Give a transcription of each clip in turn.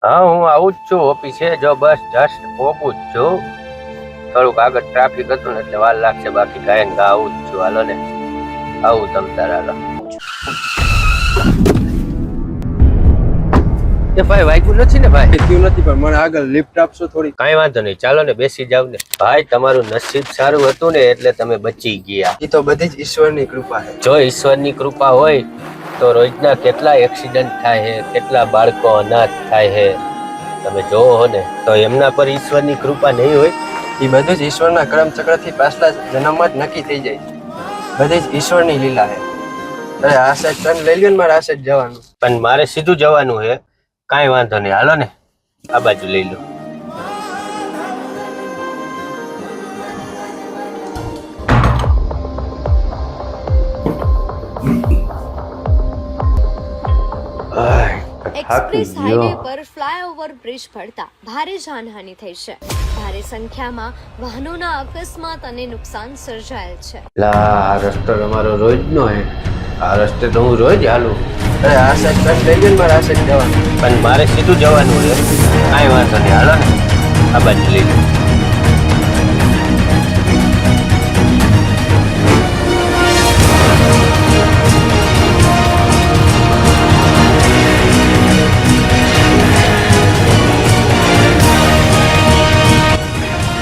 હા, હું આવું જ છું ઓફિસે. જો બસ જસ્ટ પહોંચું જ છું. થોડુંક આગળ ટ્રાફિક હતું ને એટલે વાર લાગશે, બાકી કાંઈ ને કાંઈ આવું જ છું. હાલો ને, આવું તમ તાર હાલો. એ ભાઈ વાગ્યું નથી ને ભાઈ? વાગ્યું નથી, પણ મને આગળ લિફ્ટ આપશો થોડી? કાંઈ વાંધો નહીં, ચાલો ને બેસી જાવ ને. ભાઈ તમારું નસીબ સારું હતું ને એટલે તમે બચી ગયા. એ તો બધી જ ઈશ્વરની કૃપા છે. જો ઈશ્વરની કૃપા હોય તો રોજના કેટલા એક્સિડન્ટ થાય છે, કેટલા બાળકો અનાથ થાય છે, તમે જોવો હો ને. તો એમના પર ઈશ્વરની કૃપા નહીં હોય? એ બધું જ ઈશ્વરના કર્મચક્રથી પાછલા જન્મમાં જ નક્કી થઈ જાય છે. બધી જ ઈશ્વરની લીલા છે. અરે આ સાઈડ ટર્ન લઈ લ્યો ને, મારે આ સાઈડ જવાનું. પણ મારે સીધું જવાનું છે. કાંઈ વાંધો નહીં, હાલો ને આ બાજુ લઈ લો. એક્સપ્રેસ હાઈવે પર ફ્લાયઓવર બ્રિજ પડતા ભારે જાનહાનિ થઈ છે. ભારે સંખ્યામાં વાહનોના અકસ્માત અને નુકસાન સર્જાયેલ છે. આ રસ્તો તમારો રોજનો હે. આ રસ્તે તો હું રોજ હાલું. અરે આ સાઈડ ટર્ન લઈ લ્યો ને, મારે આ સાઈડ જવાનું. પણ મારે સીધું જવાનું છે. કાંઈ વાંધો નહીં, હાલો ને આ બાજુ લઈ લો.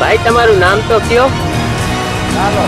ભાઈ તમારું નામ તો કયો? ચાલો.